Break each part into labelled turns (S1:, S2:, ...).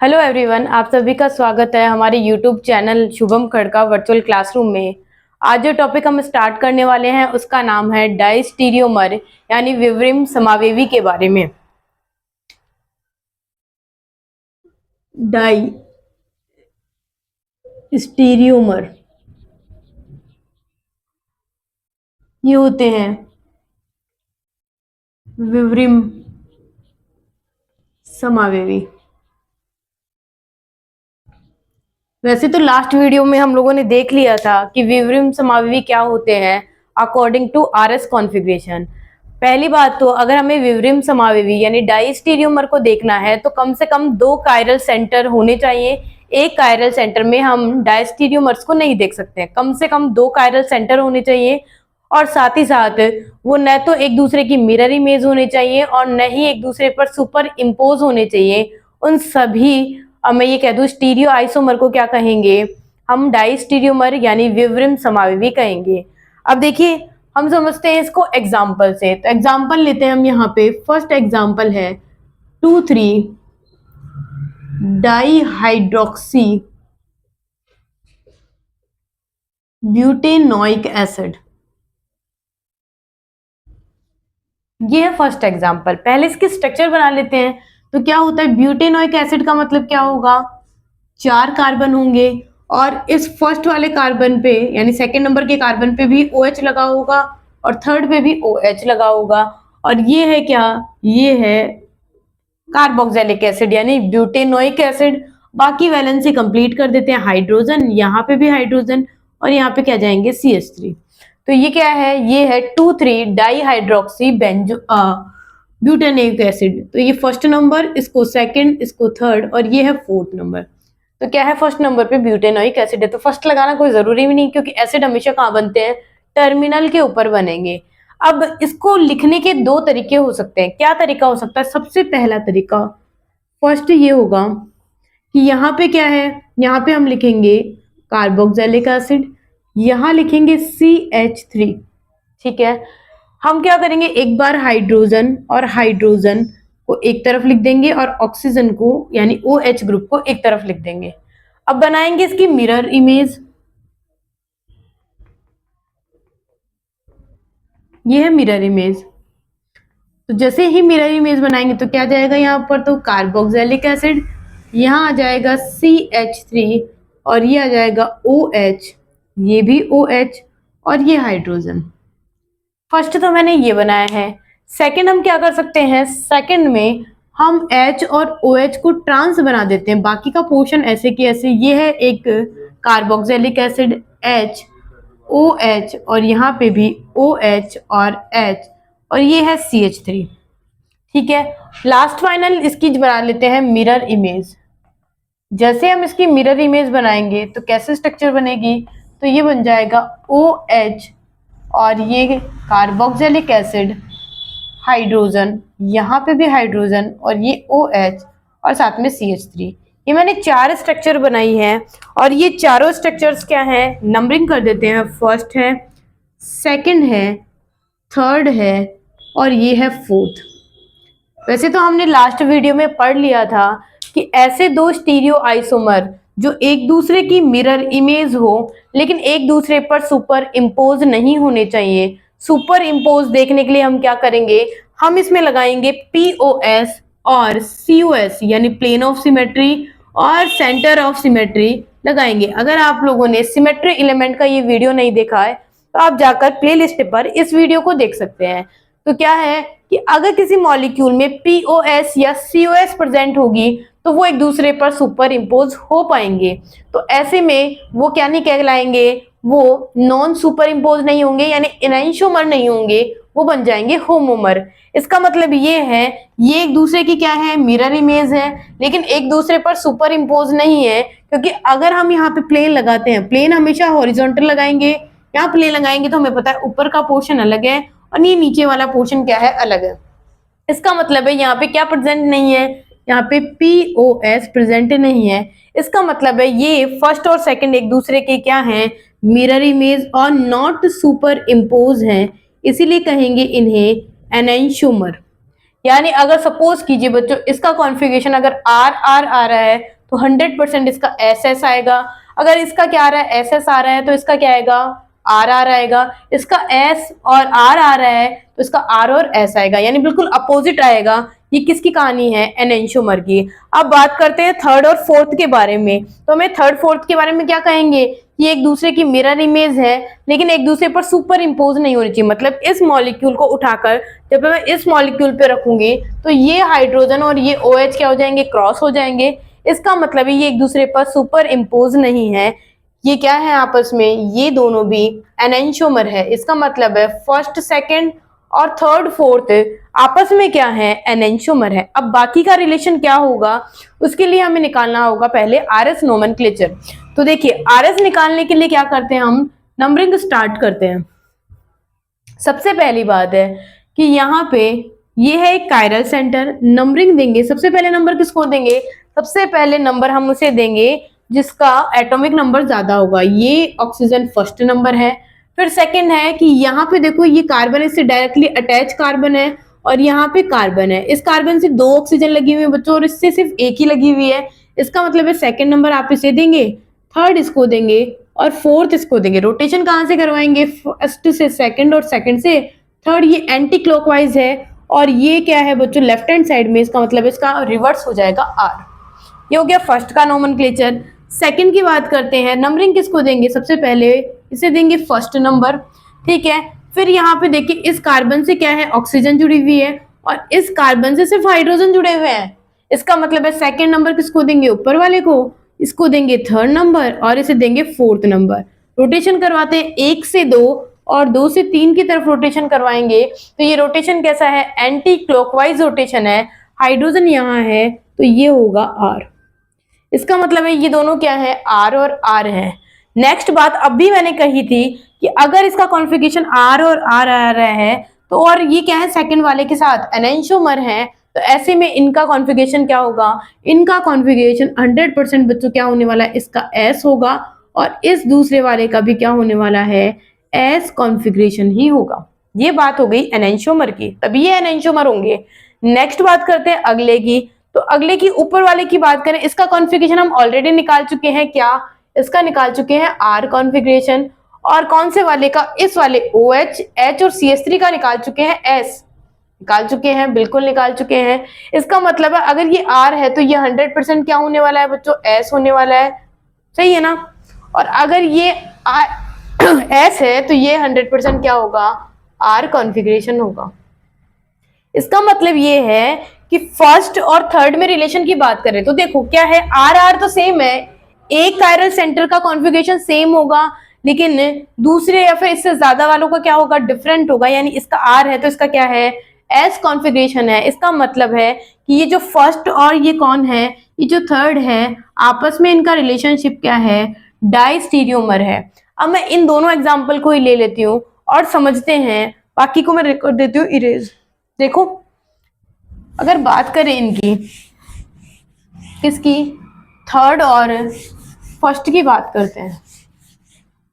S1: Hello everyone, आप सभी का स्वागत है हमारे YouTube channel Shubham Khadka virtual classroom में। आज जो टॉपिक हम स्टार्ट करने वाले हैं उसका नाम है डायस्टीरियोमर यानी विवरिम समावेवी के बारे में। डायस्टीरियोमर ये होते हैं विवरिम समावेवी। वैसे तो लास्ट वीडियो में हम लोगों ने देख लिया था कि विवरिम समावेवी क्या होते हैं अकॉर्डिंग टू आरएस कॉन्फ़िगरेशन। पहली बात तो अगर हमें विवरिम समावेवी यानी डायस्टीरियोमर को देखना है तो कम से कम 2 कायरल सेंटर होने चाहिए। एक कायरल सेंटर में हम डायस्टीरियोमर्स को नहीं देख सकते हैं, कम से कम 2 कायरल सेंटर होने चाहिए और साथ ही साथ वो न तो एक दूसरे की मिरर इमेज होने चाहिए और न ही एक दूसरे पर सुपर इम्पोज होने चाहिए। उन सभी मैं ये कह दूं स्टीरियो आइसोमर को क्या कहेंगे, हम डायस्टीरियोमर यानी विवरिम समावेवी कहेंगे। अब देखिए हम समझते हैं इसको एग्जाम्पल से, तो एग्जाम्पल लेते हैं हम यहाँ पे। फर्स्ट एग्जाम्पल है 2,3 डाईहाइड्रोक्सी ब्यूटेनोइक एसिड। ये है फर्स्ट एग्जाम्पल। पहले इसके स्ट्रक्चर बना लेते हैं। तो क्या होता है, ब्यूटेनोइक एसिड का मतलब क्या होगा, 4 कार्बन होंगे और इस फर्स्ट वाले कार्बन पे यानी सेकेंड नंबर के कार्बन पे भी OH लगा होगा और थर्ड पे भी OH लगा होगा। और ये है क्या, ये है कार्बोक्सिलिक एसिड यानी ब्यूटेनोइक एसिड। बाकी वैलेंसी कंप्लीट कर देते हैं, हाइड्रोजन, यहाँ पे भी हाइड्रोजन और यहाँ पे क्या जाएंगे CH3। तो ये क्या है, ये है 2,3 डाईहाइड्रोक्सी ब्यूटेनोइक एसिड। तो ये फर्स्ट नंबर, इसको सेकंड, इसको थर्ड और ये है फोर्थ नंबर। तो क्या है, फर्स्ट नंबर पे ब्यूटेनोइक एसिड है। तो फर्स्ट लगाना कोई जरूरी भी नहीं क्योंकि एसिड हमेशा कहाँ बनते हैं, टर्मिनल के ऊपर बनेंगे। अब इसको लिखने के 2 तरीके हो सकते हैं। क्या तरीका हो सकता है, सबसे पहला तरीका फर्स्ट ये होगा कि यहाँ पे क्या है, यहाँ पे हम लिखेंगे कार्बोक्सिलिक एसिड, यहाँ लिखेंगे CH3। ठीक है, हम क्या करेंगे, एक बार हाइड्रोजन और हाइड्रोजन को एक तरफ लिख देंगे और ऑक्सीजन को यानी OH ग्रुप को एक तरफ लिख देंगे। अब बनाएंगे इसकी मिरर इमेज। ये है मिरर इमेज। तो जैसे ही मिरर इमेज बनाएंगे तो क्या जाएगा, यहाँ पर तो कार्बोक्सिलिक एसिड, यहाँ आ जाएगा CH3 और ये आ जाएगा OH, ये भी OH और ये हाइड्रोजन। फर्स्ट तो मैंने ये बनाया है। सेकंड हम क्या कर सकते हैं, सेकंड में हम H और OH को ट्रांस बना देते हैं, बाकी का पोर्शन ऐसे की ऐसे। ये है एक कार्बोक्सिलिक एसिड H OH और यहाँ पे भी OH और H और ये है CH3। ठीक है, लास्ट फाइनल इसकी बना लेते हैं मिरर इमेज। जैसे हम इसकी मिरर इमेज बनाएंगे तो कैसे स्ट्रक्चर बनेगी, तो ये बन जाएगा OH और ये कार्बोक्सिलिक एसिड, हाइड्रोजन, यहाँ पे भी हाइड्रोजन और ये OH और साथ में CH3। ये मैंने 4 स्ट्रक्चर बनाई है और ये चारों स्ट्रक्चर्स क्या है, नंबरिंग कर देते हैं। फर्स्ट है, सेकंड है, थर्ड है और ये है फोर्थ। वैसे तो हमने लास्ट वीडियो में पढ़ लिया था कि ऐसे 2 स्टीरियो आइसोमर जो एक दूसरे की मिरर इमेज हो लेकिन एक दूसरे पर सुपर इम्पोज नहीं होने चाहिए। सुपर इम्पोज देखने के लिए हम क्या करेंगे, हम इसमें लगाएंगे POS और COS यानी प्लेन ऑफ सिमेट्री और सेंटर ऑफ सिमेट्री लगाएंगे। अगर आप लोगों ने सिमेट्री एलिमेंट का ये वीडियो नहीं देखा है तो आप जाकर प्लेलिस्ट पर इस वीडियो को देख सकते हैं। तो क्या है कि अगर किसी मॉलिक्यूल में POS या COS प्रेजेंट होगी तो वो एक दूसरे पर सुपर इम्पोज हो पाएंगे। तो ऐसे में वो क्या नहीं कहलाएंगे, वो नॉन सुपर इम्पोज नहीं होंगे यानी एनाइंशोमर नहीं होंगे, वो बन जाएंगे होमोमर। इसका मतलब ये है, ये एक दूसरे की क्या है, मिरर इमेज है लेकिन एक दूसरे पर सुपर इम्पोज नहीं है। क्योंकि अगर हम यहाँ पे प्लेन लगाते हैं, प्लेन हमेशा हॉरिजॉन्टल लगाएंगे, यहाँ प्लेन लगाएंगे तो हमें पता है ऊपर का पोर्शन अलग है और ये नीचे वाला पोर्शन क्या है, अलग है। इसका मतलब है यहाँ पे क्या प्रेजेंट नहीं है, यहाँ पे POS प्रेजेंट नहीं है। इसका मतलब है ये फर्स्ट और सेकंड एक दूसरे के क्या हैं, मिरर इमेज और नॉट सुपर इम्पोज हैं, इसीलिए कहेंगे इन्हें एनाइंशोमर। यानी अगर सपोज कीजिए बच्चों इसका कॉन्फ़िगरेशन अगर आर आर आ रहा है तो 100% इसका एस एस आएगा। अगर इसका क्या आ रहा है, एस एस आ रहा है, तो इसका क्या आएगा, आर आर आएगा। इसका एस और आर आ रहा है तो इसका आर और एस आएगा, यानी बिल्कुल अपोजिट आएगा। ये किसकी कहानी है, एनेंशियोमर की। अब बात करते हैं थर्ड और फोर्थ के बारे में। तो हमें थर्ड फोर्थ के बारे में क्या कहेंगे, ये एक दूसरे की मिरर इमेज है, लेकिन एक दूसरे पर सुपर इम्पोज नहीं होनी चाहिए। मतलब इस मॉलिक्यूल को उठाकर जब मैं इस मॉलिक्यूल पे रखूंगी तो ये हाइड्रोजन और ये OH क्या हो जाएंगे, क्रॉस हो जाएंगे। इसका मतलब है ये एक दूसरे पर सुपर इम्पोज नहीं है। ये क्या है आपस में, ये दोनों भी एनेंशियोमर है। इसका मतलब है फर्स्ट सेकंड और थर्ड फोर्थ आपस में क्या है, एनेंशियोमर है। अब बाकी का रिलेशन क्या होगा, उसके लिए हमें निकालना होगा पहले RS नोमेनक्लेचर। तो देखिए RS निकालने के लिए क्या करते हैं, हम नंबरिंग स्टार्ट करते हैं। सबसे पहली बात है कि यहाँ पे ये है एक कायरल सेंटर, नंबरिंग देंगे। सबसे पहले नंबर किसको देंगे, सबसे पहले नंबर हम उसे देंगे जिसका एटॉमिक नंबर ज्यादा होगा। ये ऑक्सीजन फर्स्ट नंबर है। फिर सेकंड है कि यहाँ पे देखो ये कार्बन इससे डायरेक्टली अटैच कार्बन है और यहाँ पे कार्बन है। इस कार्बन से 2 ऑक्सीजन लगी हुई है बच्चों और इससे सिर्फ एक ही लगी हुई है। इसका मतलब है सेकंड नंबर आप इसे देंगे, थर्ड इसको देंगे और फोर्थ इसको देंगे। रोटेशन कहाँ से करवाएंगे, फर्स्ट से सेकंड और सेकंड से थर्ड। ये एंटी क्लॉकवाइज है और ये क्या है बच्चों, लेफ्ट हैंड साइड में। इसका मतलब इसका रिवर्स हो जाएगा आर। ये हो गया फर्स्ट का नोमेनक्लेचर। सेकंड की बात करते हैं, नंबरिंग किसको देंगे, सबसे पहले इसे देंगे फर्स्ट नंबर, ठीक है। फिर यहाँ पे देखिए इस कार्बन से क्या है, ऑक्सीजन जुड़ी हुई है और इस कार्बन से सिर्फ हाइड्रोजन जुड़े हुए हैं। इसका मतलब है सेकंड नंबर किसको देंगे, ऊपर वाले को, इसको देंगे थर्ड नंबर और इसे देंगे फोर्थ नंबर। रोटेशन करवाते हैं 1 से 2 और 2 से 3 की तरफ रोटेशन करवाएंगे। तो ये रोटेशन कैसा है, एंटी क्लॉकवाइज रोटेशन है। हाइड्रोजन यहाँ है तो ये होगा आर। इसका मतलब है ये दोनों क्या है, आर और आर है। नेक्स्ट बात अभी मैंने कही थी कि अगर इसका कॉन्फ़िगरेशन आर और आर आ रहा है तो और ये क्या है, सेकंड वाले के साथ एनेंशियोमर है, तो ऐसे में इनका कॉन्फ़िगरेशन क्या होगा, इनका कॉन्फ़िगरेशन 100% बच्चों क्या होने वाला है, इसका एस होगा और इस दूसरे वाले का भी क्या होने वाला है, एस कॉन्फ़िगरेशन ही होगा। ये बात हो गई एनेंशियोमर की, तभी ये एनेंशियोमर होंगे। नेक्स्ट बात करते हैं अगले की। तो अगले की ऊपर वाले की बात करें, इसका कॉन्फ़िगरेशन हम ऑलरेडी निकाल चुके हैं, क्या, इसका निकाल चुके हैं आर कॉन्फ़िगरेशन। और कौन से वाले का, इस वाले OH, H और CH3 का निकाल चुके हैं एस, निकाल चुके हैं, बिल्कुल निकाल चुके हैं। इसका मतलब है अगर ये आर है तो ये 100% क्या होने वाला है बच्चों, एस होने वाला है, सही है ना। और अगर ये एस है तो ये 100% क्या होगा, आर कॉन्फ़िगरेशन होगा। इसका मतलब ये है कि फर्स्ट और थर्ड में रिलेशन की बात करें तो देखो क्या है, आर आर तो सेम है, एक कायरल सेंटर का कॉन्फ़िगरेशन सेम होगा, लेकिन दूसरे या फिर इससे ज्यादा वालों का क्या होगा, डिफरेंट होगा। यानी इसका आर है तो इसका क्या है, एस कॉन्फ़िगरेशन है। इसका मतलब है कि ये जो फर्स्ट और ये कौन है, ये जो थर्ड है, आपस में इनका रिलेशनशिप क्या है, डाइस्टीरियोमर है। अब मैं इन दोनों एग्जाम्पल को ही ले लेती हूँ और समझते हैं, बाकी को मैं रिकॉर्ड देती हूँ इरेज। देखो अगर बात करें इनकी, किसकी, थर्ड और फर्स्ट की बात करते हैं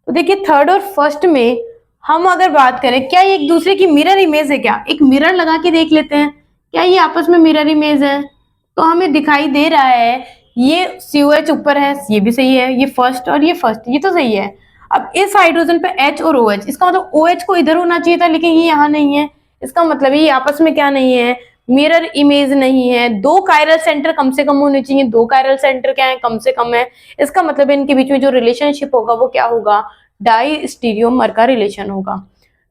S1: तो देखिए थर्ड और फर्स्ट में हम अगर बात करें, क्या ये एक दूसरे की मिरर इमेज है, क्या एक मिरर लगा के देख लेते हैं, क्या ये आपस में मिरर इमेज है। तो हमें दिखाई दे रहा है ये COH ऊपर है, ये भी सही है, ये फर्स्ट और ये फर्स्ट, ये तो सही है। अब इस हाइड्रोजन पे H और OH, इसका मतलब OH को इधर होना चाहिए था लेकिन ये यहाँ नहीं है। इसका मतलब ये आपस में क्या नहीं है, मिरर इमेज नहीं है। 2 कायरल सेंटर कम से कम होने चाहिए, 2 कायरल सेंटर क्या है, कम से कम है। इसका मतलब इनके बीच में जो रिलेशनशिप होगा वो क्या होगा, डाइस्टीरियोमर का रिलेशन होगा।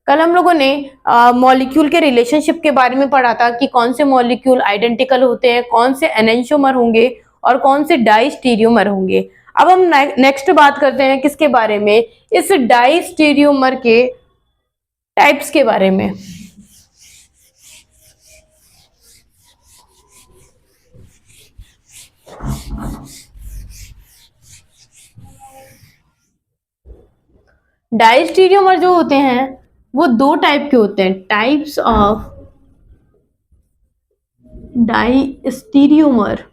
S1: कल हम लोगों ने मॉलिक्यूल के रिलेशनशिप के बारे में पढ़ा था कि कौन से मॉलिक्यूल आइडेंटिकल होते हैं, कौन से एनेंशियोमर होंगे और कौन से डाइस्टीरियोमर होंगे। अब हम नेक्स्ट बात करते हैं किसके बारे में, इस डाइस्टीरियोमर के टाइप्स के बारे में। डाइस्टीरियोमर जो होते हैं वो 2 टाइप के होते हैं, टाइप्स ऑफ डाइस्टीरियोमर।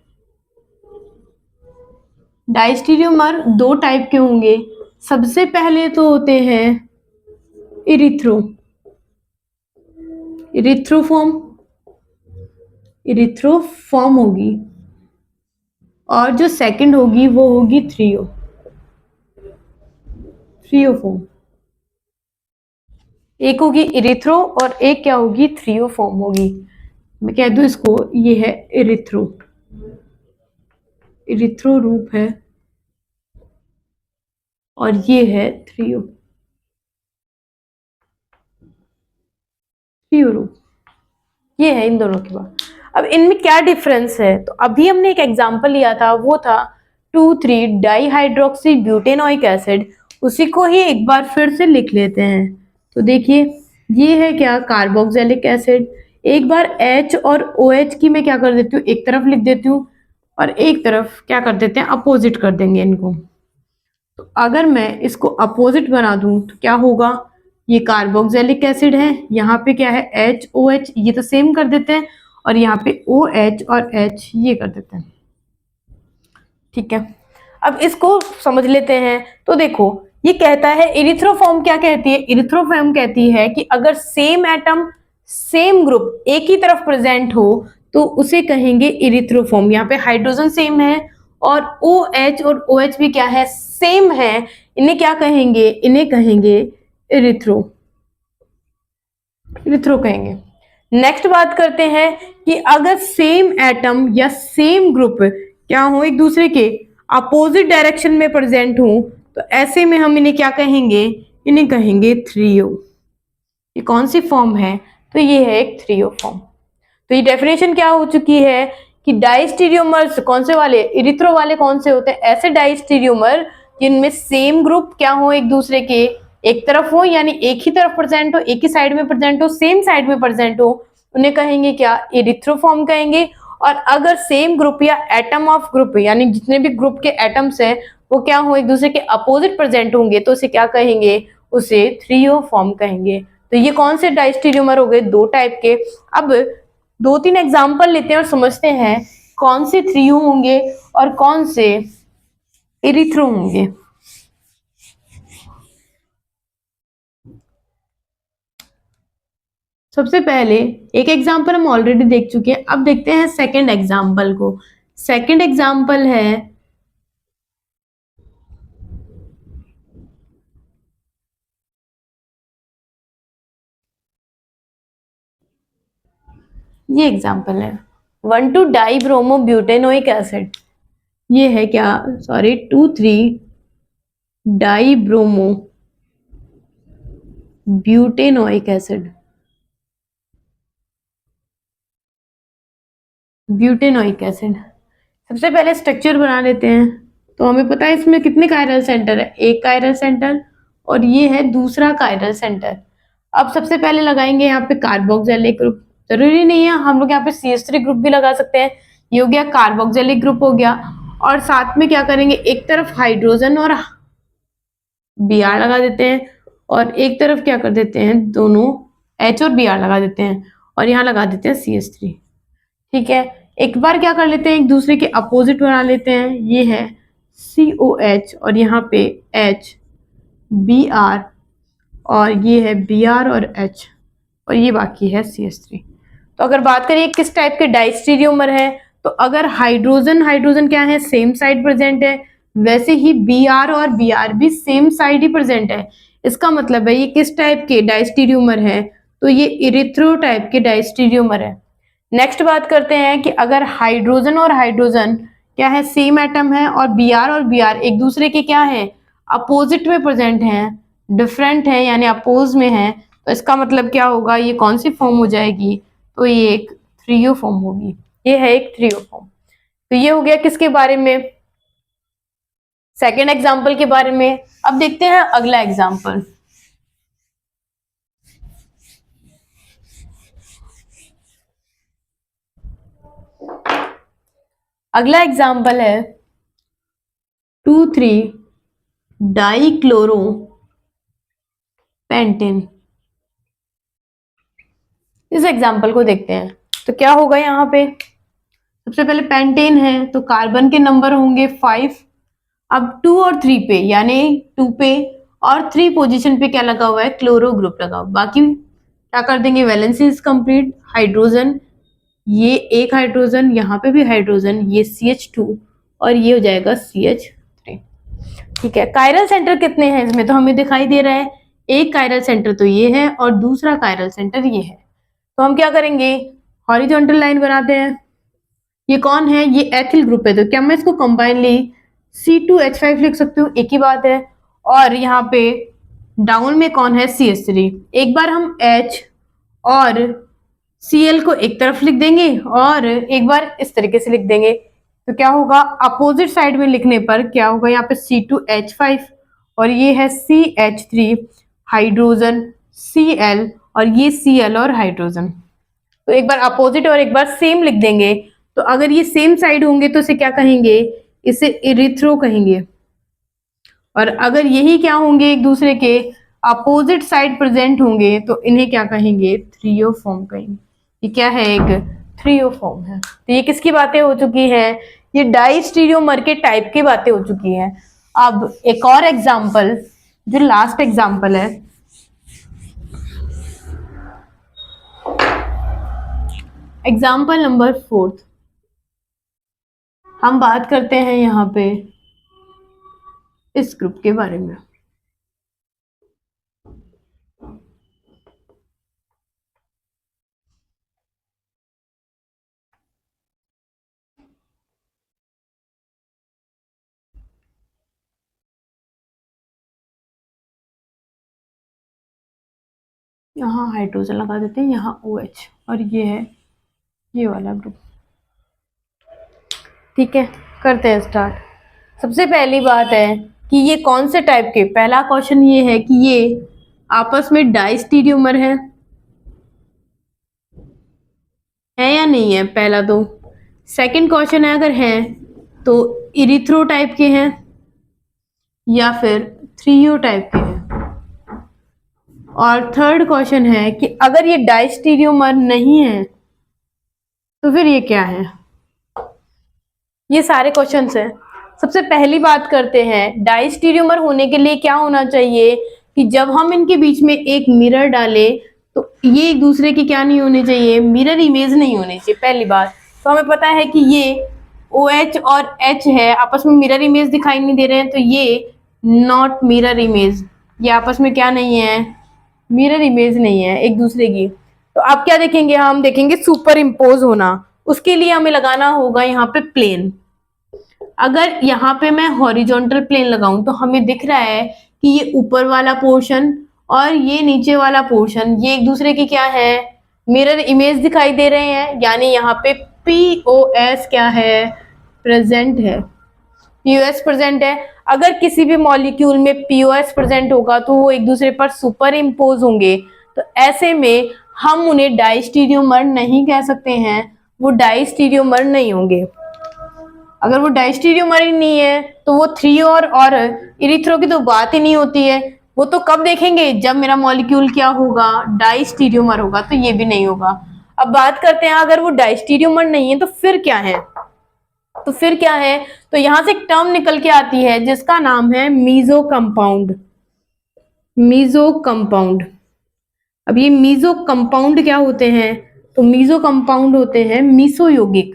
S1: डाइस्टीरियोमर 2 टाइप के होंगे। सबसे पहले तो होते हैं इरिथ्रोफॉर्म, इरिथ्रोफॉर्म होगी और जो सेकंड होगी वो होगी थ्रियोफॉर्म। एक होगी इरिथ्रो और एक क्या होगी, थ्रियोफॉर्म होगी। मैं कह दूं इसको, ये है इरिथ्रो रूप है और ये है थ्रियो रूप। ये है इन दोनों के बाद। अब इनमें क्या डिफरेंस है, तो अभी हमने एक एग्जांपल लिया था, वो था 2,3 डाईहाइड्रोक्सी ब्यूटेनोइक एसिड। उसी को ही एक बार फिर से लिख लेते हैं। तो देखिए, ये है क्या, कार्बोक्सिलिक एसिड। एक बार H और OH की मैं क्या कर देती हूँ, एक तरफ लिख देती हूँ और एक तरफ क्या कर देते हैं, अपोजिट कर देंगे इनको। तो अगर मैं इसको अपोजिट बना दूं तो क्या होगा, ये कार्बोक्सिलिक एसिड है, यहाँ पे क्या है HOH, ये तो सेम कर देते हैं, और यहाँ पे OH और H ये कर देते हैं। ठीक है, अब इसको समझ लेते हैं। तो देखो, ये कहता है इरिथ्रोफॉर्म, क्या कहती है, इरिथ्रोफॉर्म कहती है कि अगर सेम एटम सेम ग्रुप एक ही तरफ प्रेजेंट हो तो उसे कहेंगे इरिथ्रोफॉर्म। यहाँ पे हाइड्रोजन सेम है और OH और OH भी क्या है, सेम है। इन्हें क्या कहेंगे, इन्हें कहेंगे इरिथ्रो कहेंगे। नेक्स्ट बात करते हैं कि अगर सेम एटम या सेम ग्रुप क्या हो, एक दूसरे के अपोजिट डायरेक्शन में प्रेजेंट हो, तो ऐसे में हम इन्हें क्या कहेंगे, इन्हें कहेंगे थ्रियो। ये कौन सी फॉर्म है, तो ये है एक थ्रियो फॉर्म। तो ये डेफिनेशन क्या हो चुकी है कि डाइस्टीरियोमर्स कौन से वाले, इरिथ्रो वाले कौन से होते हैं, ऐसे डाइस्टीरियोमर जिनमें सेम ग्रुप क्या हो, एक दूसरे के एक तरफ हो, यानी एक ही तरफ प्रेजेंट हो, एक ही साइड में प्रेजेंट हो, सेम साइड में प्रेजेंट हो, उन्हें कहेंगे क्या, इरिथ्रोफॉर्म कहेंगे। और अगर सेम ग्रुप या एटम ऑफ ग्रुप, यानी जितने भी ग्रुप के एटम्स हैं वो क्या हो, एक दूसरे के अपोजिट प्रेजेंट होंगे, तो उसे क्या कहेंगे, उसे थ्रियोफॉर्म कहेंगे। तो ये कौन से डाइस्टीरियोमर हो गए, दो टाइप के। अब दो तीन एग्जाम्पल लेते हैं और समझते हैं कौन से थ्रियो होंगे और कौन से इरिथ्रो होंगे। सबसे पहले एक एग्जाम्पल हम ऑलरेडी देख चुके हैं, अब देखते हैं सेकंड एग्जाम्पल को। सेकंड एग्जाम्पल है ये एग्जाम्पल है 1,2 डाइब्रोमो ब्यूटेनोइक एसिड। ये है क्या, sorry 2,3 dibromo butanoic acid. Butanoic acid, सबसे पहले स्ट्रक्चर बना लेते हैं। तो हमें पता है इसमें कितने कायरल सेंटर है, एक कायरल सेंटर और ये है दूसरा कायरल सेंटर। अब सबसे पहले लगाएंगे यहाँ पे कार्बोक्सिलिक ग्रुप। जरूरी नहीं है, हम लोग यहाँ पे CH3 ग्रुप भी लगा सकते हैं। ये हो गया कार्बोक्सिलिक ग्रुप हो गया, और साथ में क्या करेंगे, एक तरफ हाइड्रोजन और Br लगा देते हैं और एक तरफ क्या कर देते हैं, दोनों H और Br लगा देते हैं और यहाँ लगा देते हैं CH3। ठीक है, एक बार क्या कर लेते हैं, एक दूसरे के अपोजिट बना लेते हैं। ये है COH और यहाँ पे H Br और ये है Br और H और ये बाकी है CH3। तो अगर बात करें किस टाइप के डाइस्टीरियोमर है, तो अगर हाइड्रोजन क्या है, सेम साइड प्रेजेंट है, वैसे ही Br और Br भी सेम साइड ही प्रेजेंट है। इसका मतलब है ये किस टाइप के डाइस्टीरियोमर है, तो ये इरिथ्रो टाइप के डाइस्टीरियोमर है। नेक्स्ट बात करते हैं कि अगर हाइड्रोजन और हाइड्रोजन क्या है, सेम एटम है, और Br और Br एक दूसरे के क्या है, अपोजिट में प्रेजेंट हैं, डिफरेंट है यानी अपोज में है, तो इसका मतलब क्या होगा, ये कौन सी फॉर्म हो जाएगी, तो ये एक थ्रियो फॉर्म होगी। ये है एक थ्रियो फॉर्म। तो ये हो गया किसके बारे में, सेकेंड एग्जाम्पल के बारे में। अब देखते हैं अगला एग्जाम्पल। अगला एग्जाम्पल है 2,3 डाइक्लोरो पेंटेन। इस एग्जाम्पल को देखते हैं। तो क्या होगा, यहाँ पे सबसे पहले पेंटेन है तो कार्बन के नंबर होंगे 5। अब 2 और 3 पे, यानी 2 पे और 3 पोजीशन पे क्या लगा हुआ है, क्लोरो ग्रुप लगा हुआ। बाकी क्या कर देंगे, वैलेंसी इज कंप्लीट, हाइड्रोजन ये एक हाइड्रोजन, यहाँ पे भी हाइड्रोजन, ये CH2 और ये हो जाएगा CH3। ठीक है, कायरल सेंटर कितने हैं इसमें तो हमें दिखाई दे रहा है, एक कायरल सेंटर तो ये है और दूसरा कायरल सेंटर ये है। तो हम क्या करेंगे, हॉरिजॉन्टल लाइन बनाते हैं। ये कौन है, ये एथिल ग्रुप है, तो क्या मैं इसको कंबाइनली C2H5 लिख सकती हूँ, एक ही बात है। और यहाँ पे डाउन में कौन है, CH3। एक बार हम H और Cl को एक तरफ लिख देंगे और एक बार इस तरीके से लिख देंगे, तो क्या होगा, अपोजिट साइड में लिखने पर क्या होगा, यहाँ पे C2H5 और ये है CH3 हाइड्रोजन Cl और ये Cl और हाइड्रोजन। तो एक बार अपोजिट और एक बार सेम लिख देंगे। तो अगर ये सेम साइड होंगे तो इसे क्या कहेंगे, इसे इरिथ्रो कहेंगे। और अगर यही क्या होंगे, एक दूसरे के अपोजिट साइड प्रेजेंट होंगे तो इन्हें क्या कहेंगे, थ्रियोफॉर्म कहेंगे। ये क्या है, एक थ्रियोफॉर्म है। तो ये किसकी बातें हो चुकी है, ये डाइस्टीरियोमर के टाइप की बातें हो चुकी हैं। अब एक और एग्जाम्पल, जो लास्ट एग्जाम्पल है, एग्जाम्पल नंबर 4, हम बात करते हैं यहाँ पे इस ग्रुप के बारे में। यहाँ हाइड्रोजन लगा देते हैं, यहाँ OH और ये है ये वाला ग्रुप। ठीक है, करते हैं स्टार्ट। सबसे पहली बात है कि ये कौन से टाइप के, पहला क्वेश्चन ये है कि ये आपस में डाइस्टीरियोमर है या नहीं है, पहला तो। सेकंड क्वेश्चन है अगर है तो इरिथ्रो टाइप के हैं या फिर थ्रियो टाइप के हैं। और थर्ड क्वेश्चन है कि अगर ये डाइस्टीरियोमर नहीं है तो फिर ये क्या है। ये सारे क्वेश्चंस हैं। सबसे पहली बात करते हैं, डाइस्टीरियोमर होने के लिए क्या होना चाहिए कि जब हम इनके बीच में एक मिरर डालें तो ये एक दूसरे की क्या नहीं होनी चाहिए, मिरर इमेज नहीं होनी चाहिए। पहली बात तो हमें पता है कि ये OH और H है, आपस में मिरर इमेज दिखाई नहीं दे रहे हैं, तो ये नॉट मिरर इमेज, ये आपस में क्या नहीं है, मिरर इमेज नहीं है एक दूसरे की। तो आप क्या देखेंगे, हम देखेंगे सुपर इम्पोज होना। उसके लिए हमें लगाना होगा यहाँ पे प्लेन। अगर यहाँ पे मैं हॉरिजॉन्टल प्लेन लगाऊं तो हमें दिख रहा है कि ये ऊपर वाला पोर्शन और ये नीचे वाला पोर्शन ये एक दूसरे की क्या है, मिरर इमेज दिखाई दे रहे हैं। यानी यहाँ पे POS क्या है, प्रेजेंट है, POS प्रेजेंट है। अगर किसी भी मॉलिक्यूल में POS प्रेजेंट होगा तो वो एक दूसरे पर सुपर इम्पोज होंगे। तो ऐसे में हम उन्हें डाइस्टीरियोमर नहीं कह सकते हैं, वो डाइस्टीरियोमर नहीं होंगे। अगर वो डाइस्टीरियोमर ही नहीं है तो वो थ्रियो और इरिथ्रो की तो बात ही नहीं होती है। वो तो कब देखेंगे, जब मेरा मॉलिक्यूल क्या होगा, डाइस्टीरियोमर होगा, तो ये भी नहीं होगा। अब बात करते हैं, अगर वो डाइस्टीरियोमर नहीं है तो फिर क्या है, तो फिर क्या है, तो यहां से एक टर्म निकल के आती है जिसका नाम है मीजो कंपाउंड। Meso compound. अब ये मीजो कंपाउंड क्या होते हैं, तो मीजो कंपाउंड होते हैं मीसो यौगिक।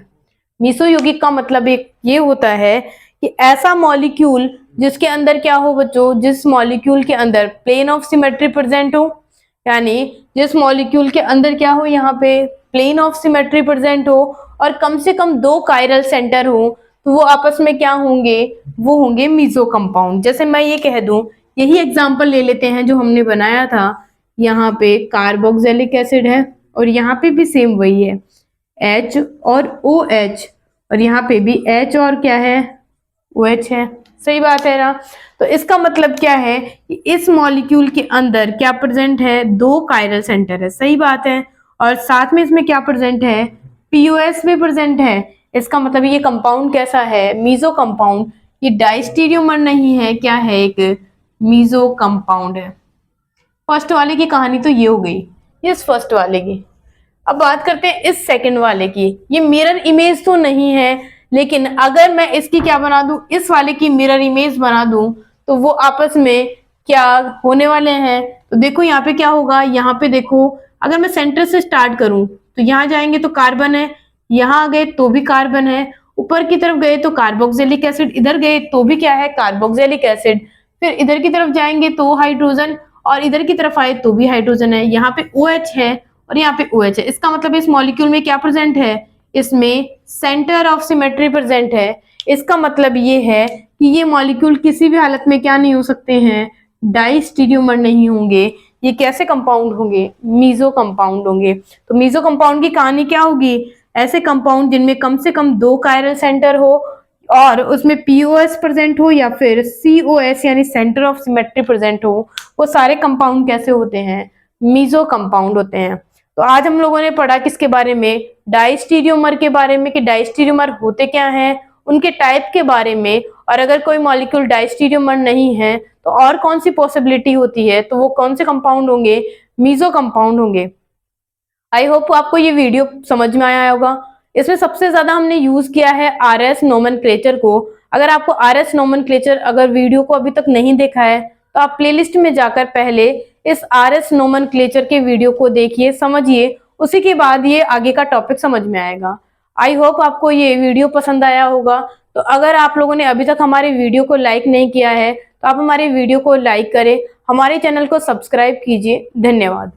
S1: मीसो यौगिक का मतलब एक ये होता है कि ऐसा मॉलिक्यूल जिसके अंदर क्या हो बच्चों, जिस मॉलिक्यूल के अंदर प्लेन ऑफ सिमेट्री प्रेजेंट हो, यानी जिस मॉलिक्यूल के अंदर क्या हो, यहाँ पे प्लेन ऑफ सिमेट्री प्रेजेंट हो और कम से कम 2 कायरल सेंटर हो, तो वो आपस में क्या होंगे, वो होंगे मीजो कंपाउंड। जैसे मैं ये कह दूं, यही एग्जांपल ले लेते हैं जो हमने बनाया था, यहाँ पे कार्बोक्सिलिक एसिड है और यहाँ पे भी सेम वही है, H और OH, और यहाँ पे भी H और क्या है, OH है। सही बात है ना। तो इसका मतलब क्या है कि इस मॉलिक्यूल के अंदर क्या प्रेजेंट है, 2 कायरल सेंटर है। सही बात है। और साथ में इसमें क्या प्रेजेंट है, POS भी प्रेजेंट है। इसका मतलब ये कंपाउंड कैसा है, मीजो कंपाउंड। ये डाइस्टीरियोमर नहीं है, क्या है, एक मीजो कंपाउंड है। फर्स्ट वाले की कहानी तो ये हो गई, इस फर्स्ट वाले की। अब बात करते हैं इस सेकंड वाले की। ये मिरर इमेज तो नहीं है, लेकिन अगर मैं इसकी क्या बना दूं, इस वाले की मिरर इमेज बना दूं, तो वो आपस में क्या होने वाले हैं। तो देखो यहाँ पे क्या होगा, यहाँ पे देखो, अगर मैं सेंटर से स्टार्ट करूं तो यहाँ जाएंगे तो कार्बन है, यहाँ गए तो भी कार्बन है, ऊपर की तरफ गए तो कार्बोक्सिलिक एसिड, इधर गए तो भी क्या है, कार्बोक्सिलिक एसिड, फिर इधर की तरफ जाएंगे तो हाइड्रोजन, और इधर की तरफ आए तो भी हाइड्रोजन है। यहाँ पे OH है और यहाँ पे OH है। इसका मतलब इस मॉलिक्यूल में क्या प्रेजेंट है, इसमें सेंटर ऑफ सिमेट्री प्रेजेंट है। इसका मतलब ये है कि ये मॉलिक्यूल किसी भी हालत में क्या नहीं हो सकते हैं, डाइस्टीरियोमर नहीं होंगे। ये कैसे कंपाउंड होंगे, मीजो कंपाउंड होंगे। तो मीजो कंपाउंड की कहानी क्या होगी, ऐसे कंपाउंड जिनमें कम से कम 2 कायरल सेंटर हो और उसमें POS प्रेजेंट हो या फिर COS यानी सेंटर ऑफ सिमेट्री प्रेजेंट हो, वो सारे कंपाउंड कैसे होते हैं, मीजो कंपाउंड होते हैं। तो आज हम लोगों ने पढ़ा किसके बारे में, डाइस्टीरियोमर के बारे में, कि डाइस्टीरियोमर होते क्या हैं, उनके टाइप के बारे में, और अगर कोई मॉलिक्यूल डाइस्टीरियोमर नहीं है तो और कौन सी पॉसिबिलिटी होती है, तो वो कौन से कंपाउंड होंगे, मीजो कंपाउंड होंगे। आई होप आपको ये वीडियो समझ में आया होगा। इसमें सबसे ज्यादा हमने यूज किया है RS नोमेनक्लेचर को। अगर आपको RS नोमेनक्लेचर अगर वीडियो को अभी तक नहीं देखा है तो आप प्लेलिस्ट में जाकर पहले इस RS नोमेनक्लेचर के वीडियो को देखिए, समझिए, उसी के बाद ये आगे का टॉपिक समझ में आएगा। आई होप आपको ये वीडियो पसंद आया होगा। तो अगर आप लोगों ने अभी तक हमारे वीडियो को लाइक नहीं किया है तो आप हमारे वीडियो को लाइक करें, हमारे चैनल को सब्सक्राइब कीजिए। धन्यवाद।